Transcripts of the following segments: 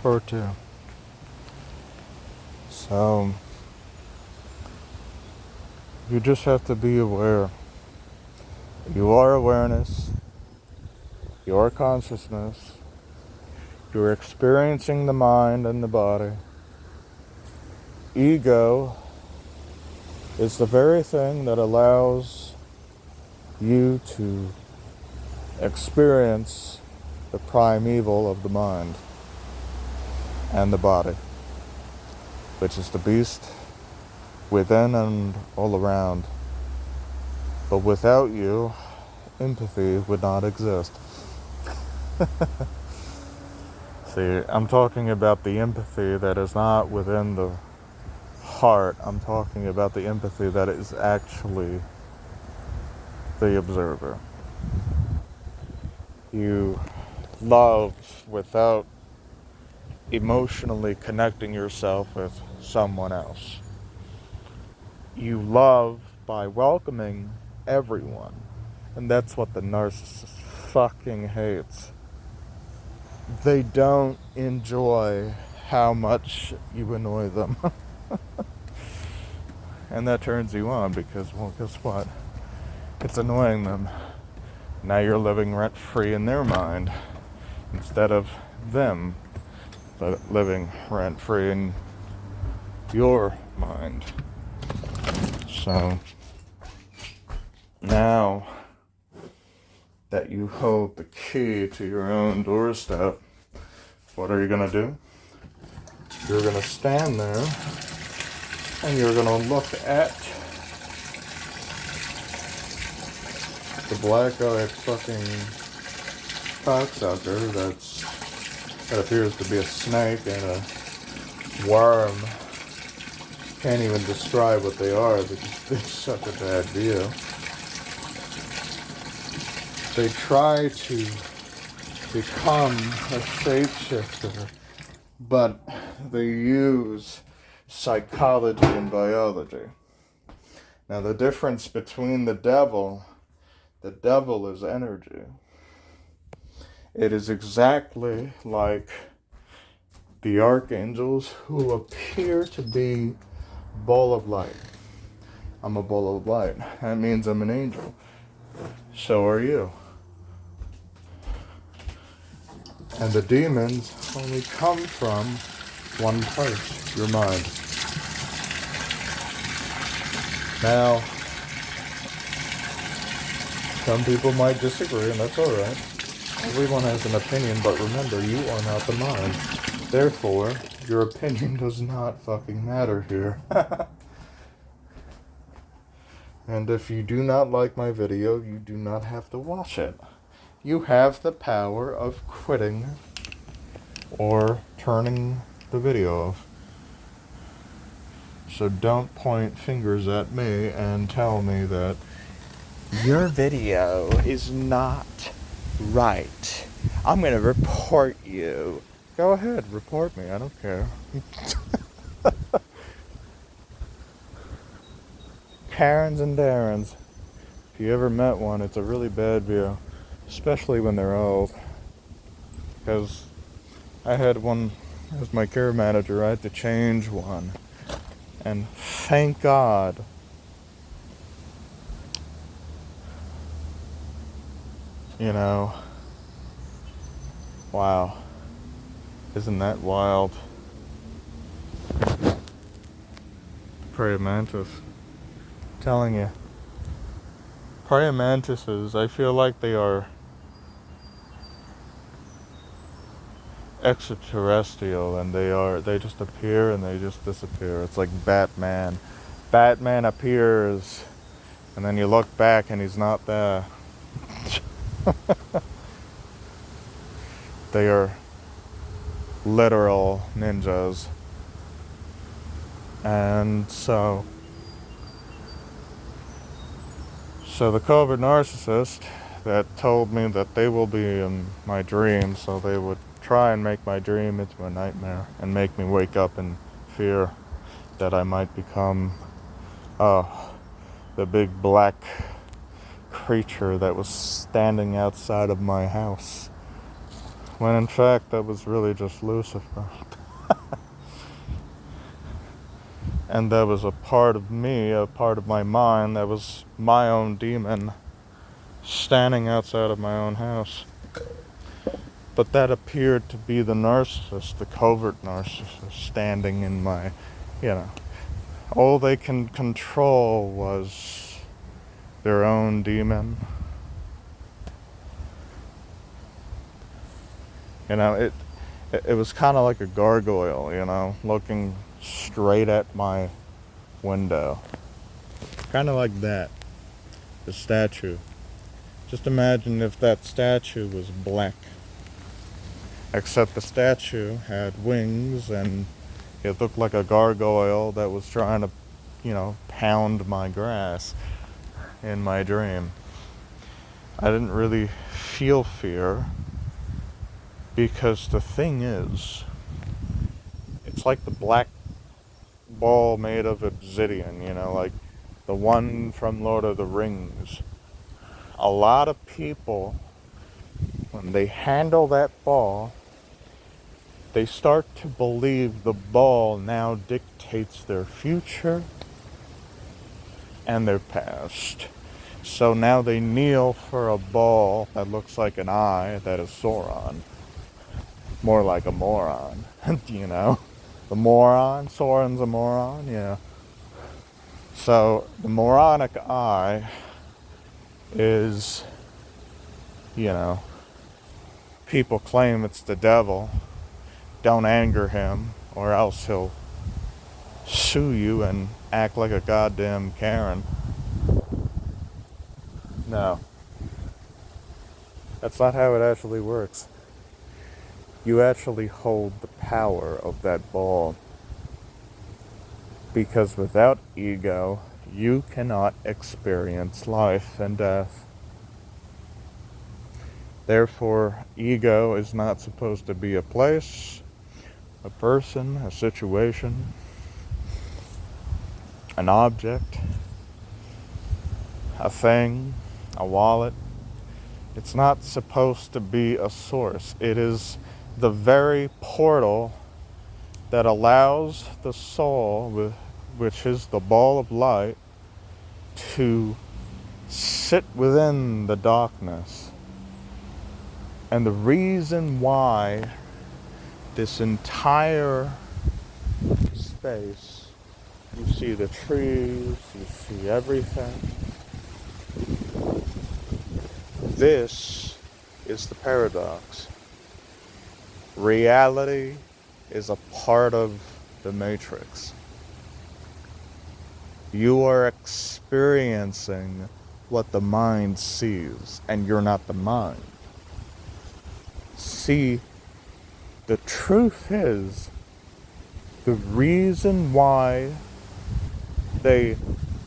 Part 2. So, you just have to be aware. You are awareness. You are consciousness. You're experiencing the mind and the body. Ego is the very thing that allows you to experience the primeval of the mind and the body, which is the beast within and all around. But without you, empathy would not exist. See, I'm talking about the empathy that is not within the heart. I'm talking about the empathy that is actually the observer. You love without emotionally connecting yourself with someone else. You love by welcoming everyone. And that's what the narcissist fucking hates. They don't enjoy how much you annoy them. And that turns you on because, well, guess what? It's annoying them. Now you're living rent-free in their mind instead of them living rent-free in your mind. So now that you hold the key to your own doorstep, what are you going to do? You're going to stand there and you're going to look at the black-eyed fucking cocksucker that appears to be a snake and a worm. Can't even describe what they are because it's such a bad view. They try to become a shapeshifter, but they use psychology and biology. Now the difference between the devil is energy. It is exactly like the archangels who appear to be ball of light. I'm a ball of light. That means I'm an angel. So are you. And the demons only come from one place, your mind. Now, some people might disagree, and that's alright. Everyone has an opinion, but remember, you are not the mind. Therefore, your opinion does not fucking matter here. And if you do not like my video, you do not have to watch it. You have the power of quitting or turning the video off. So don't point fingers at me and tell me that your video is not right. I'm going to report you. Go ahead, report me. I don't care. Karens and Darrens. If you ever met one, it's a really bad view. Especially when they're old. Because I had one as my care manager. I had to change one. And thank God. You know. Wow. Isn't that wild? Praying mantis. Telling you. Praying mantises, I feel like they are extraterrestrial, and they just appear and they just disappear. It's like Batman. Batman appears and then you look back and he's not there. They are literal ninjas. And so the covert narcissist that told me that they will be in my dream, so they would try and make my dream into a nightmare and make me wake up in fear that I might become the big black creature that was standing outside of my house when in fact that was really just Lucifer. And that was a part of me, a part of my mind, that was my own demon standing outside of my own house. But that appeared to be the narcissist, the covert narcissist, standing in my, all they can control was their own demon. It was kind of like a gargoyle, looking straight at my window. Kind of like that. The statue. Just imagine if that statue was black. Except the statue had wings and it looked like a gargoyle that was trying to, pound my grass in my dream. I didn't really feel fear because the thing is, it's like the black ball made of obsidian, like the one from Lord of the Rings. A lot of people, when they handle that ball, they start to believe the ball now dictates their future and their past. So now they kneel for a ball that looks like an eye that is Sauron. More like a moron, The moron, Sauron's a moron, yeah. So the moronic eye is, people claim it's the devil. Don't anger him or else he'll sue you and act like a goddamn Karen. No. That's not how it actually works. You actually hold the power of that ball. Because without ego, you cannot experience life and death. Therefore, ego is not supposed to be a place, a person, a situation, an object, a thing, a wallet. It's not supposed to be a source. It is the very portal that allows the soul, which is the ball of light, to sit within the darkness. And the reason why this entire space, you see the trees, you see everything. This is the paradox. Reality is a part of the matrix. You are experiencing what the mind sees, and you're not the mind. See, the truth is, the reason why they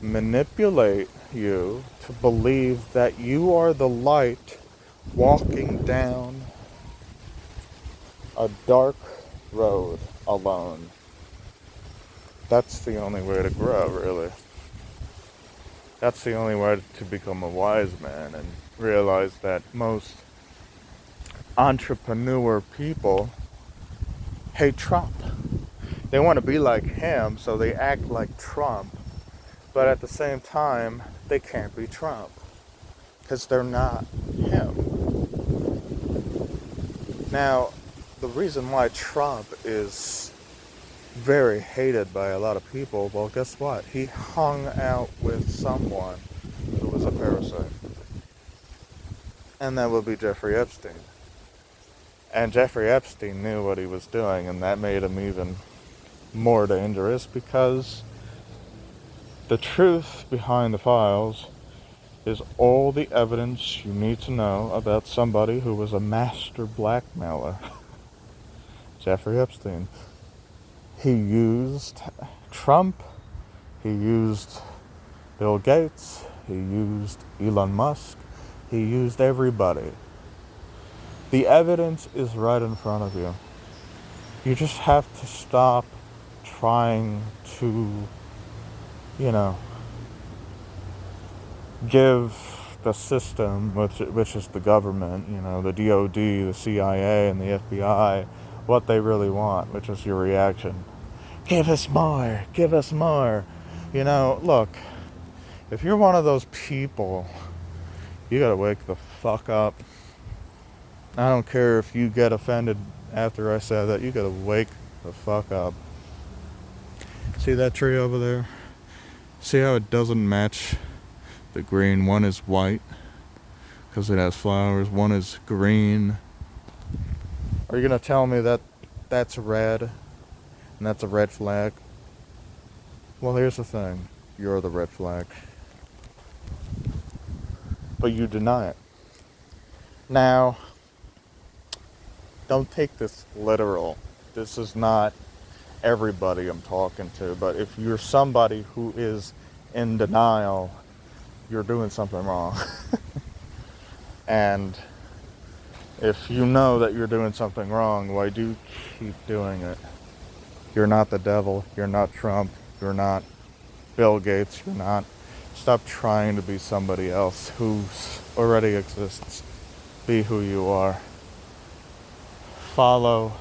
manipulate you to believe that you are the light walking down a dark road alone. That's the only way to grow, really. That's the only way to become a wise man and realize that most entrepreneur people hate Trump. They want to be like him, so they act like Trump. But at the same time, they can't be Trump because they're not him. Now, the reason why Trump is very hated by a lot of people, well, guess what? He hung out with someone who was a parasite. And that would be Jeffrey Epstein. And Jeffrey Epstein knew what he was doing, and that made him even more dangerous because the truth behind the files is all the evidence you need to know about somebody who was a master blackmailer. Jeffrey Epstein. He used Trump, he used Bill Gates, he used Elon Musk, he used everybody. The evidence is right in front of you. You just have to stop trying to, give the system, which is the government, you know, the DOD, the CIA, and the FBI, what they really want, which is your reaction. Give us more, give us more. You know, look, if you're one of those people, you gotta wake the fuck up. I don't care if you get offended after I said that, you gotta wake the fuck up. See that tree over there? See how it doesn't match the green? One is white because it has flowers. One is green. Are you gonna tell me that that's red and that's a red flag? Well, here's the thing. You're the red flag. But you deny it. Now, don't take this literal. This is not everybody I'm talking to, but if you're somebody who is in denial, you're doing something wrong. And if you know that you're doing something wrong, why do you keep doing it? You're not the devil, you're not Trump, you're not Bill Gates, you're not. Stop trying to be somebody else who already exists. Be who you are. Follow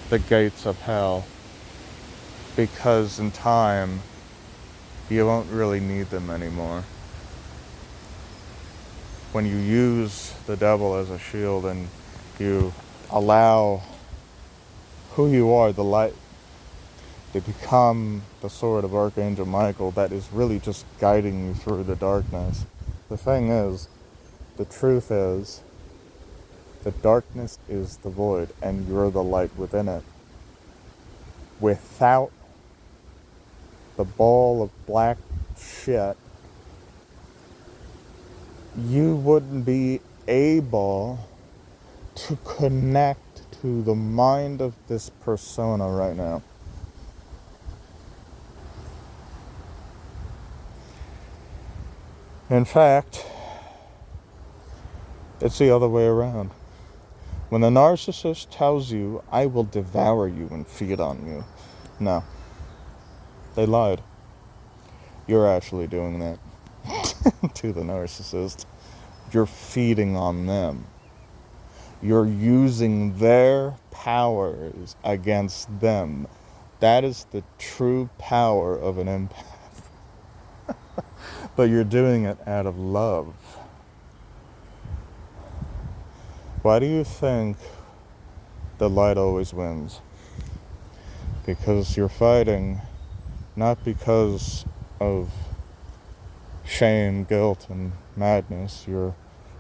the gates of hell, because in time you won't really need them anymore. When you use the devil as a shield and you allow who you are, the light, to become the sword of Archangel Michael that is really just guiding you through the darkness. The thing is, the truth is, the darkness is the void and you're the light within it. Without the ball of black shit, you wouldn't be able to connect to the mind of this persona right now. In fact, it's the other way around. When the narcissist tells you, I will devour you and feed on you, no. They lied. You're actually doing that to the narcissist. You're feeding on them. You're using their powers against them. That is the true power of an empath. But you're doing it out of love. Why do you think the light always wins? Because you're fighting not because of shame, guilt, and madness. You're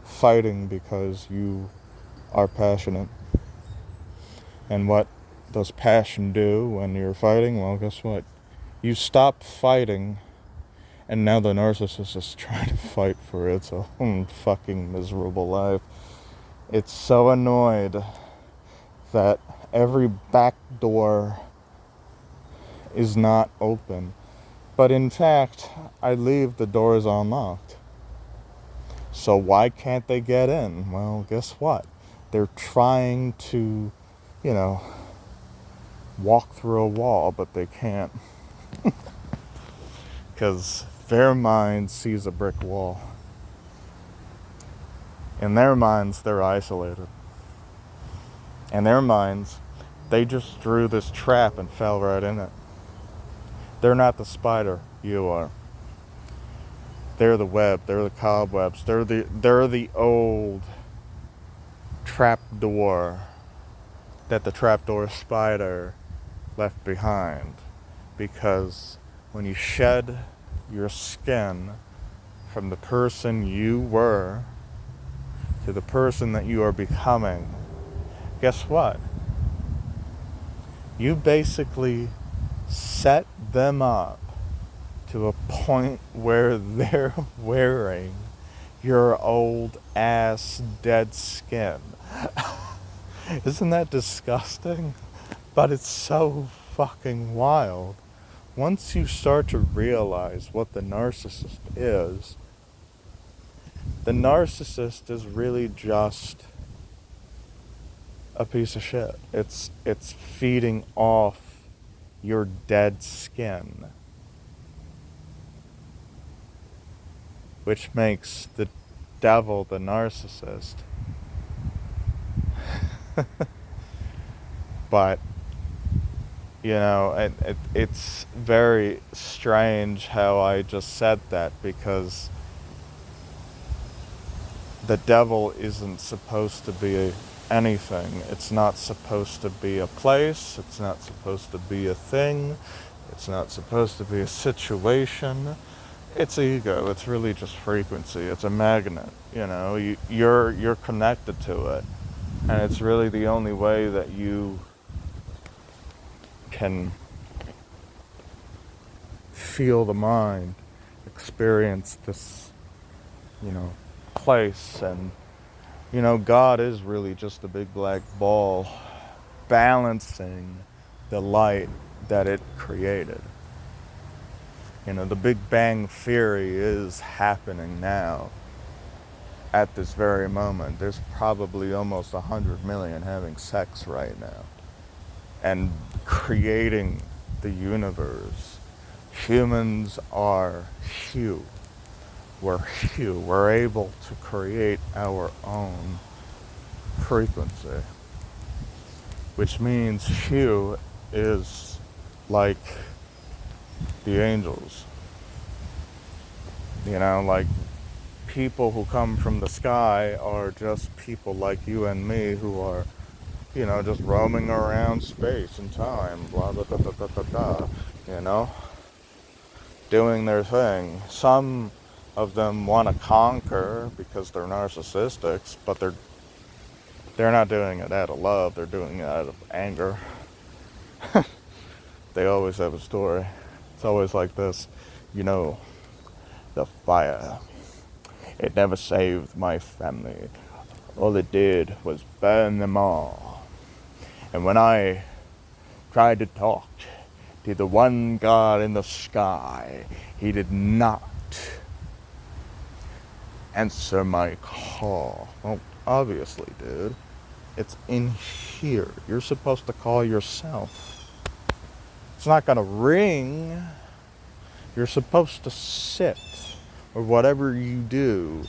fighting because you are passionate. And what does passion do when you're fighting? Well, guess what? You stop fighting, and now the narcissist is trying to fight for its own fucking miserable life. It's so annoyed that every back door is not open. But in fact, I leave the doors unlocked. So why can't they get in? Well, guess what? They're trying to, walk through a wall, but they can't. Because their mind sees a brick wall. In their minds, they're isolated. In their minds, they just drew this trap and fell right in it. They're not the spider, you are. They're the web, they're the cobwebs, they're the old trap door that the trapdoor spider left behind. Because when you shed your skin from the person you were to the person that you are becoming, guess what? You basically set them up to a point where they're wearing your old ass dead skin. Isn't that disgusting? But it's so fucking wild. Once you start to realize what the narcissist is really just a piece of shit. It's feeding off your dead skin. which makes the devil the narcissist. But, it's very strange how I just said that, because the devil isn't supposed to be anything. It's not supposed to be a place. It's not supposed to be a thing. It's not supposed to be a situation. It's ego. It's really just frequency. It's a magnet. You're connected to it, and it's really the only way that you can feel the mind, experience this, place. And God is really just a big black ball balancing the light that it created. The Big Bang Theory is happening now at this very moment. There's probably almost 100 million having sex right now and creating the universe. Humans are Hue. We're Hue. We're able to create our own frequency, which means Hue is like the angels. Like people who come from the sky are just people like you and me who are, just roaming around space and time, blah, blah, blah, blah, blah, blah, blah, doing their thing. Some of them want to conquer because they're narcissistic, but they're not doing it out of love. They're doing it out of anger. They always have a story. It's always like this, the fire. It never saved my family. All it did was burn them all. And when I tried to talk to the one God in the sky, he did not answer my call. Well, obviously, dude. It's in here. You're supposed to call yourself. It's not gonna ring. You're supposed to sit, or whatever you do,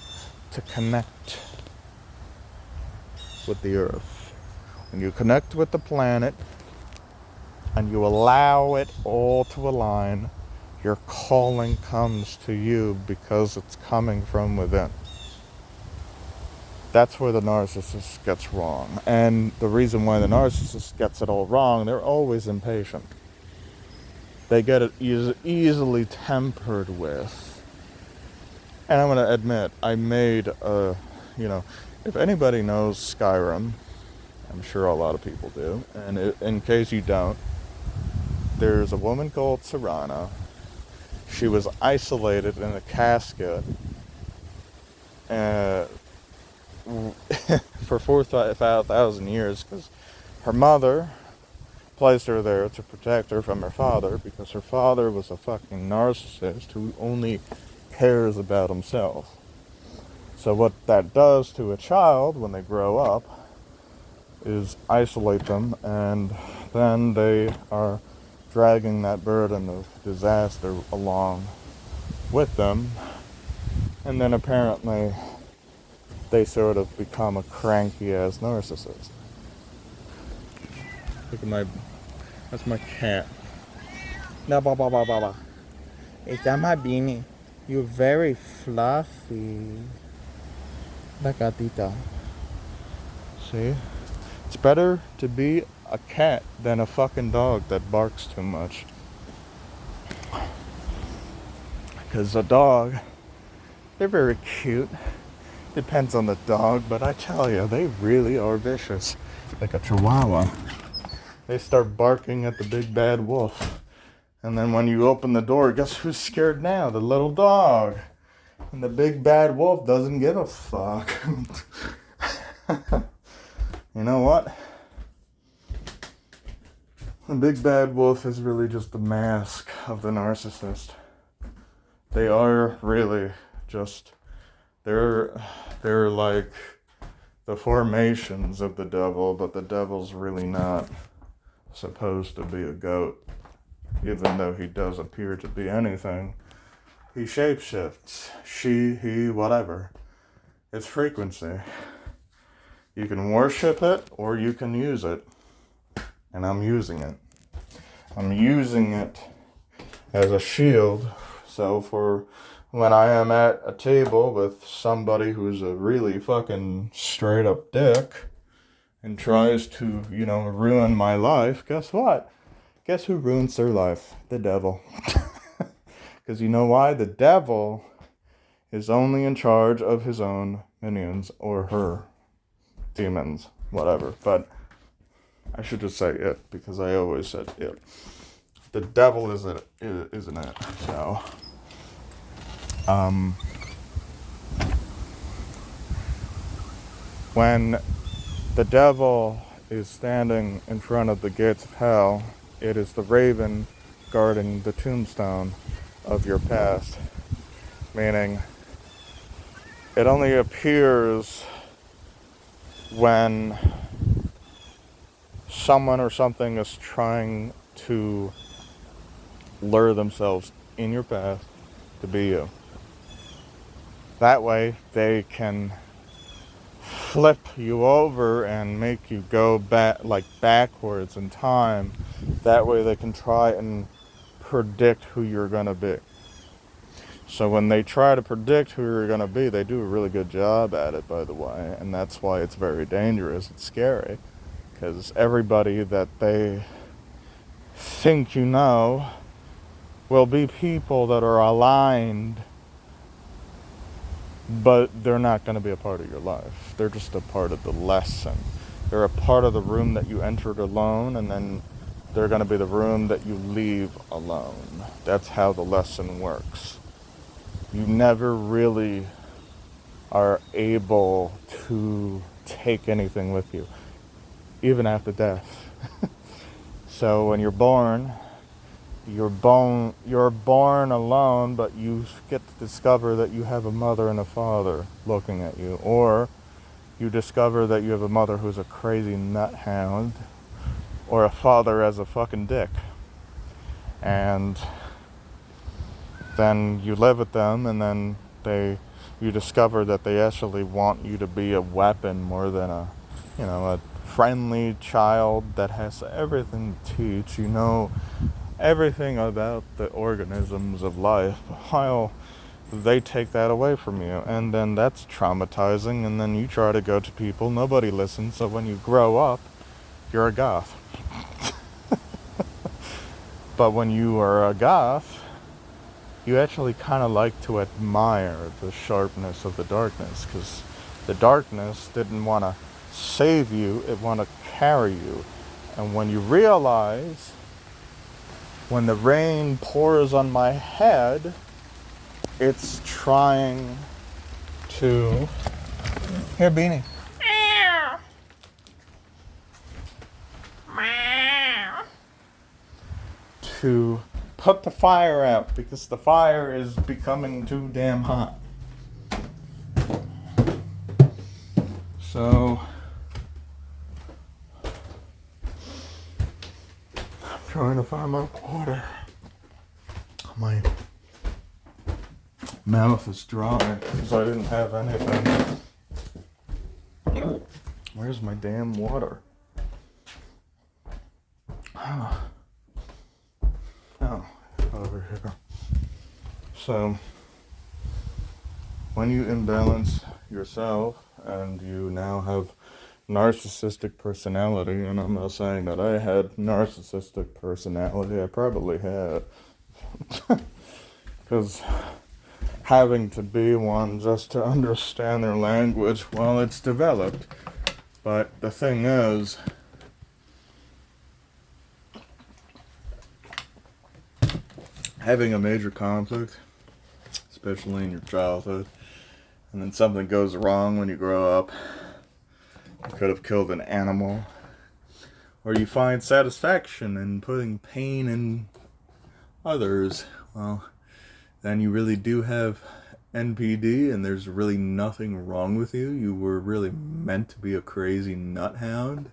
to connect with the earth. When you connect with the planet and you allow it all to align, your calling comes to you because it's coming from within. That's where the narcissist gets wrong. And the reason why the narcissist gets it all wrong, they're always impatient. They get it easily tempered with. And I'm going to admit, I made if anybody knows Skyrim, I'm sure a lot of people do, and in case you don't, there's a woman called Serana. She was isolated in a casket for 4,000 years because her mother placed her there to protect her from her father, because her father was a fucking narcissist who only cares about himself. So what that does to a child when they grow up is isolate them, and then they are dragging that burden of disaster along with them. And then apparently they sort of become a cranky ass narcissist. Look at that's my cat. No, ba ba ba ba ba. Is that my beanie? You're very fluffy. La gatita. See? It's better to be a cat than a fucking dog that barks too much. Because a dog, they're very cute. Depends on the dog, but I tell you, they really are vicious. Like a chihuahua. They start barking at the big bad wolf. And then when you open the door, guess who's scared now? The little dog. And the big bad wolf doesn't give a fuck. You know what? The big bad wolf is really just the mask of the narcissist. They are really just, they're like the formations of the devil, but the devil's really not supposed to be a goat, even though he does appear to be anything. he shapeshifts. She, he, whatever. It's frequency. You can worship it or you can use it. And I'm using it. I'm using it as a shield. So for when I am at a table with somebody who's a really fucking straight up dick and tries to, ruin my life, guess what? Guess who ruins their life? The devil. Because you know why? The devil is only in charge of his own minions or her demons, whatever. But I should just say it because I always said it. The devil isn't it? So, when the devil is standing in front of the gates of hell, it is the raven guarding the tombstone of your past. Meaning, it only appears when someone or something is trying to lure themselves in your path to be you. That way, they can flip you over and make you go backwards in time. That way they can try and predict who you're going to be. So when they try to predict who you're going to be, they do a really good job at it, by the way. And that's why it's very dangerous. It's scary. Because everybody that they think you know will be people that are aligned, but they're not going to be a part of your life. They're just a part of the lesson. They're a part of the room that you entered alone, and then they're going to be the room that you leave alone. That's how the lesson works. You never really are able to take anything with you, even after death. So when you're born alone, but you get to discover that you have a mother and a father looking at you. Or you discover that you have a mother who's a crazy nuthound, or a father as a fucking dick. And then you live with them, and then you discover that they actually want you to be a weapon more than a friendly child that has everything to teach. Everything about the organisms of life, while they take that away from you, and then that's traumatizing. And then you try to go to people, nobody listens, so when you grow up, you're a goth. But when you are a goth, you actually kind of like to admire the sharpness of the darkness, because the darkness didn't want to save you, it wanted to carry you. And when you realize, when the rain pours on my head, it's trying to... Here, Beanie. To put the fire out, because the fire is becoming too damn hot. So I'm trying to find my water. My mouth is dry because I didn't have anything. Where's my damn water? Oh, over here. So, when you imbalance yourself and you now have narcissistic personality, and I'm not saying that I had narcissistic personality, I probably had. Because having to be one just to understand their language, well, it's developed. But the thing is, having a major conflict, especially in your childhood, and then something goes wrong when you grow up, you could have killed an animal, or you find satisfaction in putting pain in others, well, then you really do have NPD, and there's really nothing wrong with you. You were really meant to be a crazy nuthound,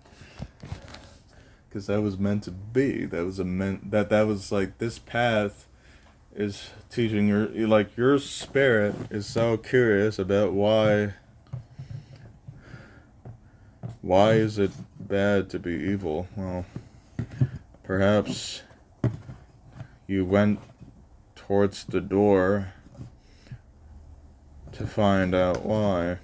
because that was meant to be. That was like, this path is teaching your spirit is so curious about why is it bad to be evil? Well, perhaps you went towards the door to find out why.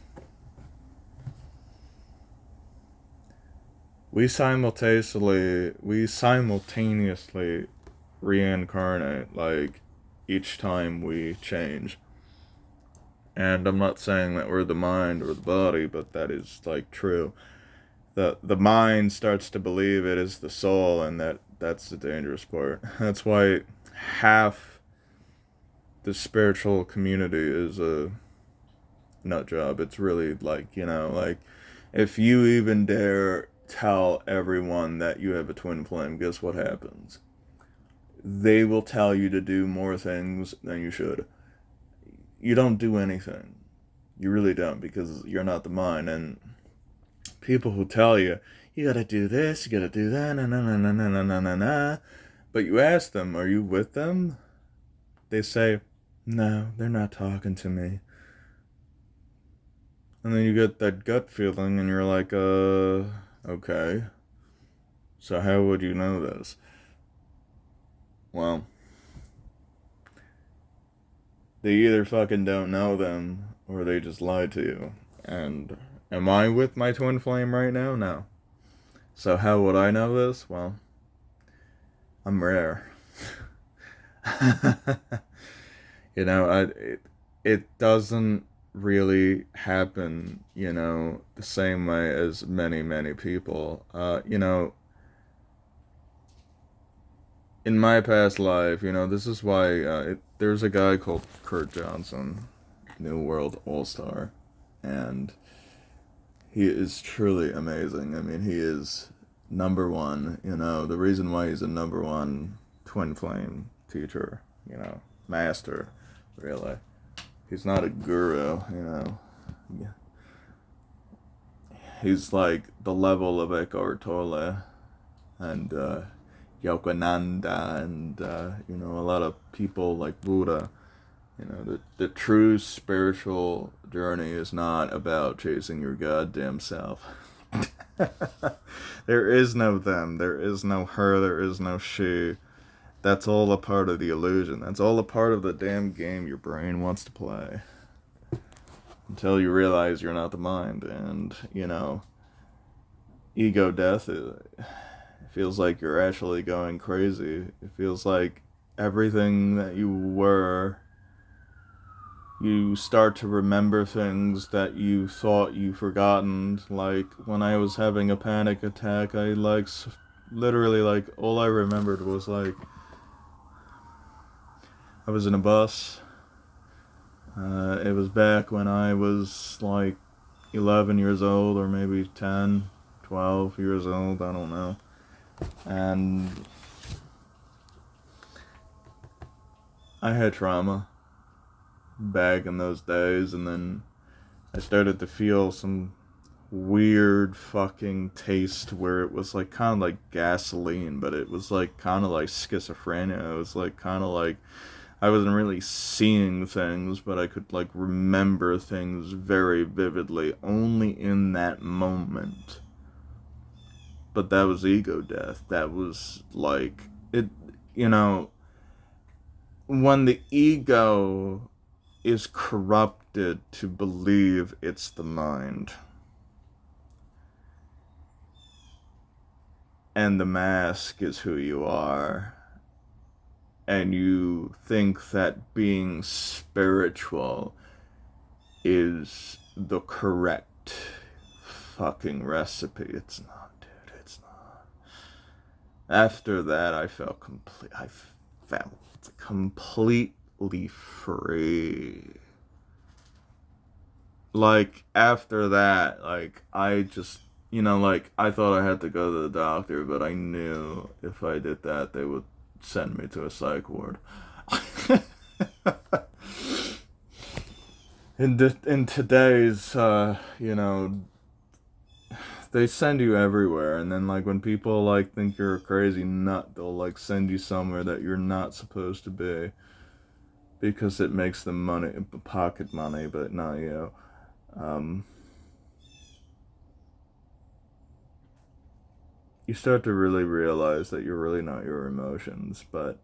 We simultaneously reincarnate, like, each time we change. And I'm not saying that we're the mind or the body, but that is, like, true. The mind starts to believe it is the soul, and that's the dangerous part. That's why half the spiritual community is a nut job. It's really like, if you even dare tell everyone that you have a twin flame, guess what happens? They will tell you to do more things than you should. You don't do anything. You really don't, because you're not the mind. And people who tell you, you gotta do this, you gotta do that, na. But you ask them, are you with them? They say, no, they're not talking to me. And then you get that gut feeling and you're like, okay. So how would you know this? Well, they either fucking don't know them or they just lied to you. And am I with my twin flame right now? No. So how would I know this? Well, I'm rare. It doesn't really happen, the same way as many people. In my past life, this is why there's a guy called Kurt Johnson, New World All-Star, and he is truly amazing. I mean, he is number one, the reason why he's a number one twin flame teacher, master, really. He's not a guru, He's like the level of Eckhart Tolle and Yogananda and, a lot of people like Buddha. The true spiritual journey is not about chasing your goddamn self. There is no them, there is no her, there is no she. That's all a part of the illusion. That's all a part of the damn game your brain wants to play. Until you realize you're not the mind. And, ego death, it feels like you're actually going crazy. It feels like everything that you were, you start to remember things that you thought you forgotten. Like, when I was having a panic attack, I, literally, all I remembered was, I was in a bus. It was back when I was 11 years old, or maybe 10, 12 years old, I don't know. And I had trauma back in those days, and then I started to feel some weird fucking taste where it was kind of like gasoline, but it was kind of like schizophrenia. It was kind of like I wasn't really seeing things, but I could remember things very vividly, only in that moment. But that was ego death. That was it, when the ego is corrupted to believe it's the mind, and the mask is who you are, and you think that being spiritual is the correct fucking recipe. It's not, dude. It's not. After that, I felt completely free. After that, I just, I thought I had to go to the doctor, but I knew if I did that, they would send me to a psych ward. In today's, they send you everywhere, and then when people think you're a crazy nut, they'll send you somewhere that you're not supposed to be. because it makes them money, pocket money, but not you. You start to really realize that you're really not your emotions, but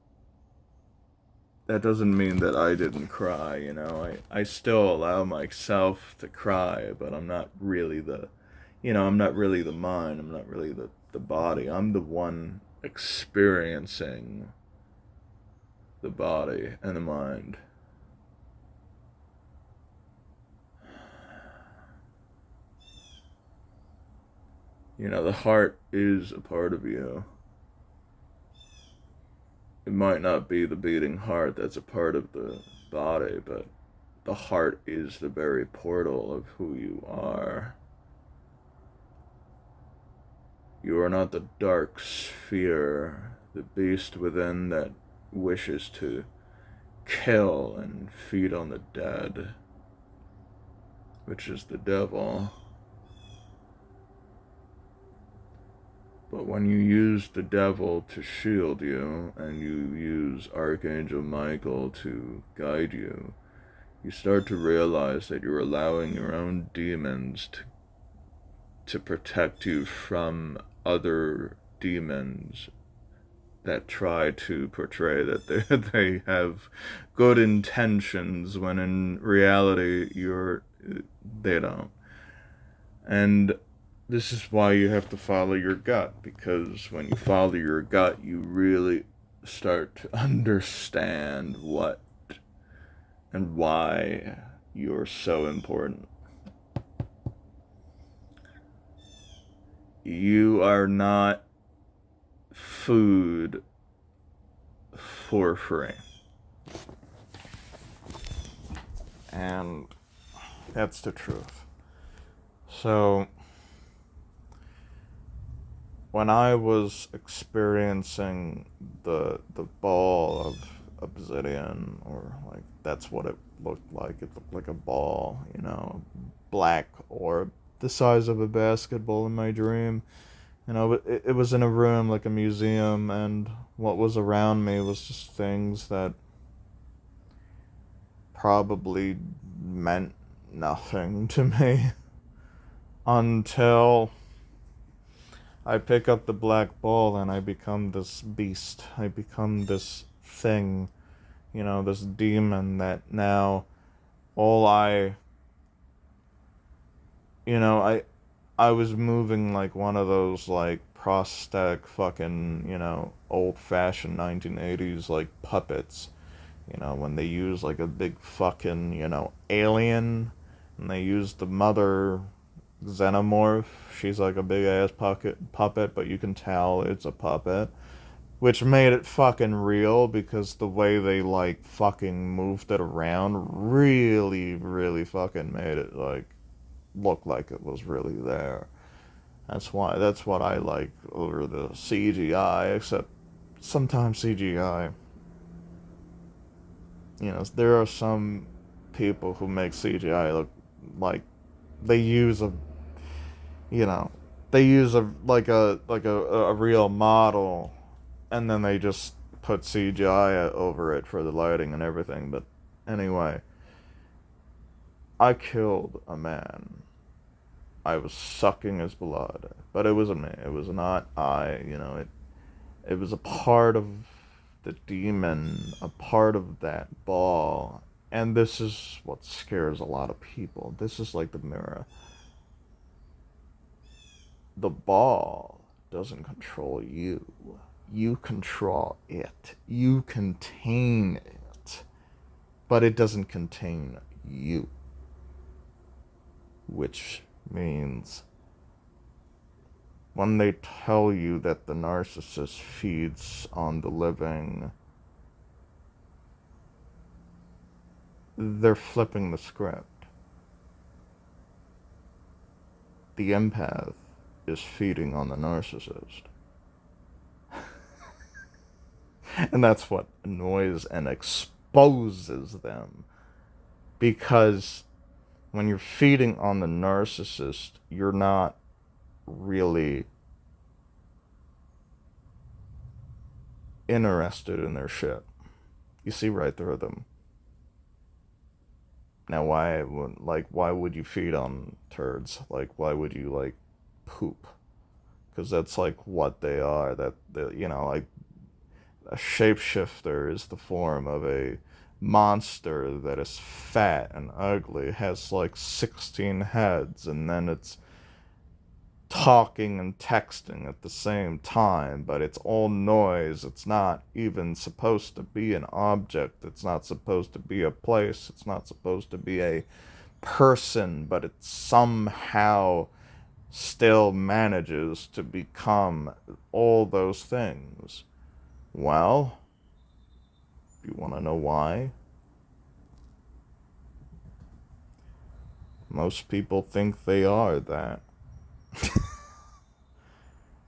that doesn't mean that I didn't cry, you know. I still allow myself to cry, but I'm not really I'm not really the mind, I'm not really the body. I'm the one experiencing the body and the mind. You know, the heart is a part of you. It might not be the beating heart that's a part of the body, but the heart is the very portal of who you are. You are not the dark sphere, the beast within that wishes to kill and feed on the dead, which is the devil. But when you use the devil to shield you, and you use Archangel Michael to guide you, you start to realize that you're allowing your own demons to protect you from other demons that try to portray that they have good intentions when in reality they don't. And this is why you have to follow your gut, because when you follow your gut, you really start to understand what and why you're so important. You are not food for free. And that's the truth. So, when I was experiencing the ball of obsidian, or like that's what it looked like. It looked like a ball, you know, black orb, the size of a basketball in my dream. You know, it was in a room like a museum, and what was around me was just things that probably meant nothing to me until I pick up the black ball and I become this beast. I become this thing, you know, this demon that now all I was moving like one of those like prosthetic fucking, you know, old-fashioned 1980s like puppets. You know, when they use like a big fucking, you know, alien, and they use the mother xenomorph. She's like a big ass puppet, but you can tell it's a puppet. Which made it fucking real, because the way they like fucking moved it around really, really fucking made it like look like it was really there. That's what I like over the CGI, except sometimes CGI, you know, there are some people who make CGI look like they use a, you know, they use a a real model, and then they just put CGI over it for the lighting and everything. But anyway, I killed a man. I was sucking his blood, but it wasn't me. It was not I. You know, it was a part of the demon, a part of that ball. And this is what scares a lot of people. This is like the mirror. The ball doesn't control you. You control it. You contain it. But it doesn't contain you. Which means when they tell you that the narcissist feeds on the living, they're flipping the script. The empath is feeding on the narcissist. And that's what annoys and exposes them. Because when you're feeding on the narcissist, you're not really interested in their shit. You see right through them. Now, why would you feed on turds? Like, why would you, like, poop? Because that's, like, what they are. Like, a shapeshifter is the form of a monster that is fat and ugly, has, like, 16 heads, and then it's talking and texting at the same time, but it's all noise. It's not even supposed to be an object. It's not supposed to be a place. It's not supposed to be a person, but it somehow still manages to become all those things. Well, you want to know why? Most people think they are that.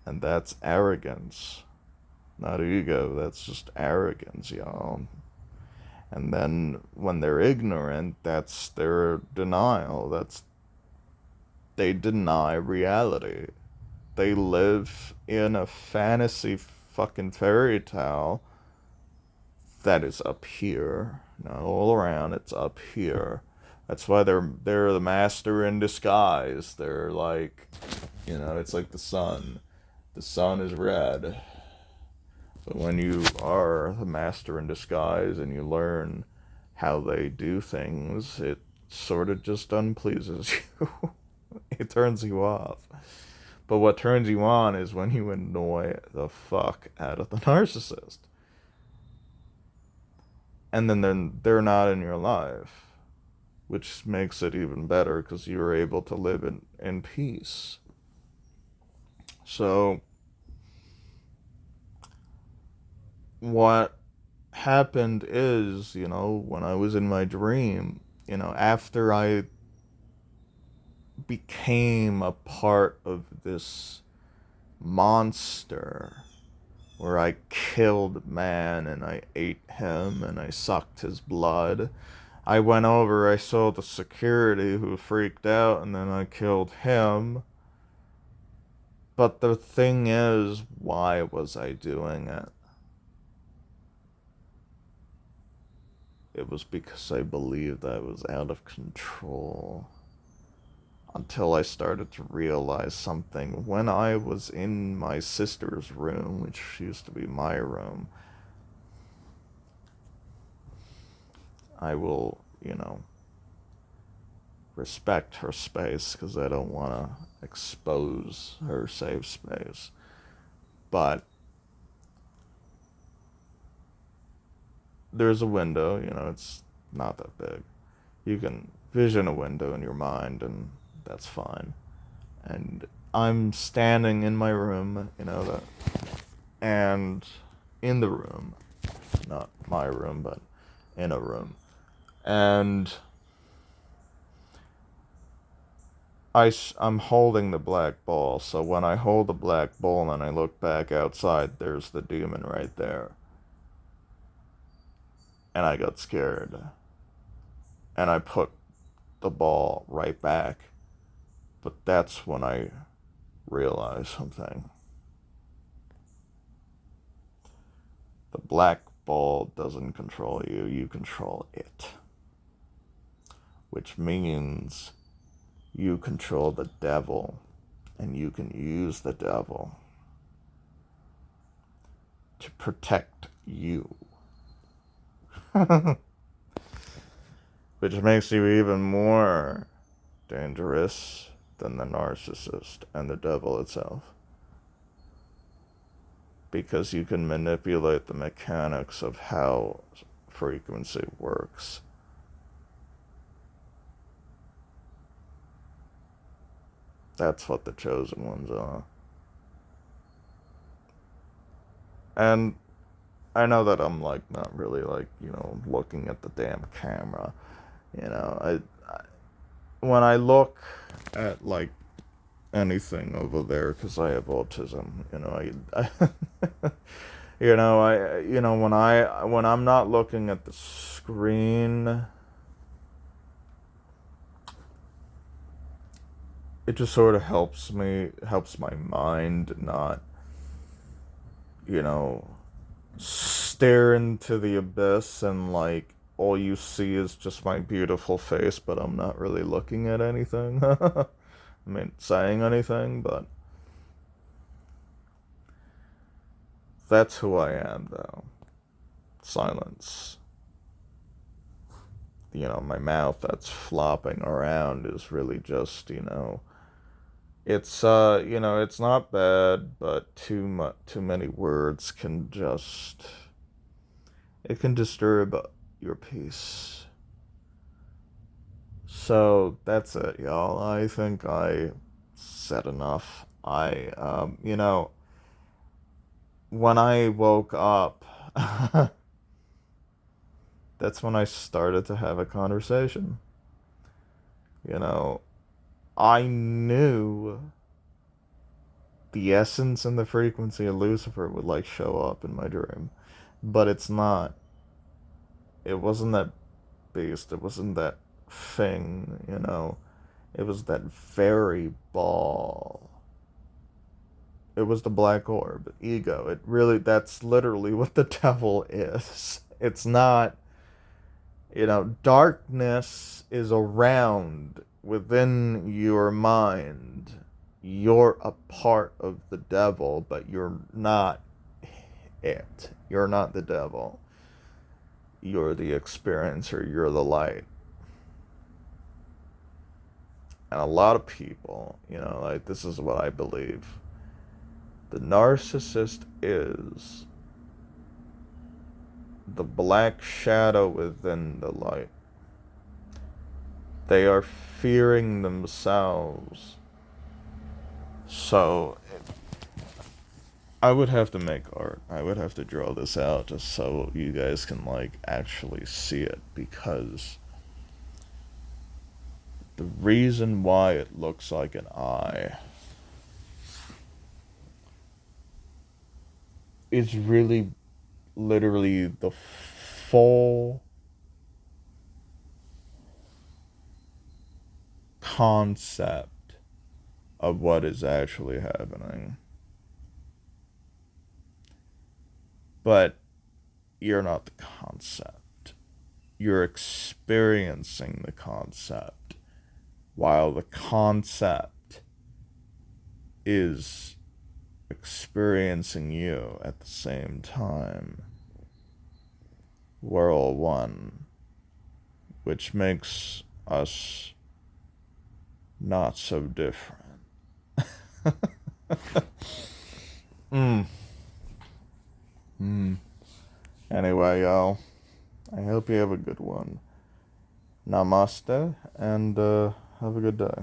And that's arrogance. Not ego, that's just arrogance, y'all. And then when they're ignorant, that's their denial. They deny reality. They live in a fantasy fucking fairy tale that is up here, not all around. It's up here. That's why they're the master in disguise. They're like, it's like the sun. The sun is red. But when you are the master in disguise and you learn how they do things, it sort of just unpleases you. It turns you off. But what turns you on is when you annoy the fuck out of the narcissist. And then they're not in your life, which makes it even better because you're able to live in peace. So, what happened is, when I was in my dream, after I became a part of this monster where I killed man and I ate him and I sucked his blood, I went over, I saw the security who freaked out, and then I killed him. But the thing is, why was I doing it? It was because I believed I was out of control. Until I started to realize something. When I was in my sister's room, which used to be my room, I will, respect her space because I don't want to expose her safe space. But there's a window, it's not that big. You can vision a window in your mind, and that's fine. And I'm standing in my room, and in the room, not my room, but in a room. And I'm holding the black ball, so when I hold the black ball and I look back outside, there's the demon right there. And I got scared. And I put the ball right back. But that's when I realized something. The black ball doesn't control you, you control it. Which means you control the devil, and you can use the devil to protect you. Which makes you even more dangerous than the narcissist and the devil itself. Because you can manipulate the mechanics of how frequency works. That's what the chosen ones are. And I know that I'm not really looking at the damn camera. When I look at anything over there, because I have autism, when I'm not looking at the screen, it just sort of helps my mind not, stare into the abyss and all you see is just my beautiful face, but I'm not really looking at anything. I mean, saying anything, but that's who I am, though. Silence. My mouth that's flopping around is really just, it's not bad, but too many words can just, it can disturb your peace. So that's it, y'all. I think I said enough. When I woke up, that's when I started to have a conversation. You know, I knew the essence and the frequency of Lucifer would like show up in my dream, but it's not. It wasn't that beast. It wasn't that thing. It was that very ball. It was the black orb, ego. That's literally what the devil is. It's not, darkness is around within your mind. You're a part of the devil, but you're not it. You're not the devil. You're the experiencer. You're the light. And a lot of people, like, this is what I believe. The narcissist is the black shadow within the light. They are fearing themselves. So, I would have to make art. I would have to draw this out just so you guys can, like, actually see it. Because the reason why it looks like an eye is really literally the full concept of what is actually happening. But you're not the concept. You're experiencing the concept, while the concept is experiencing you at the same time. We're all one, which makes us not so different. Anyway, y'all, I hope you have a good one. Namaste, and have a good day.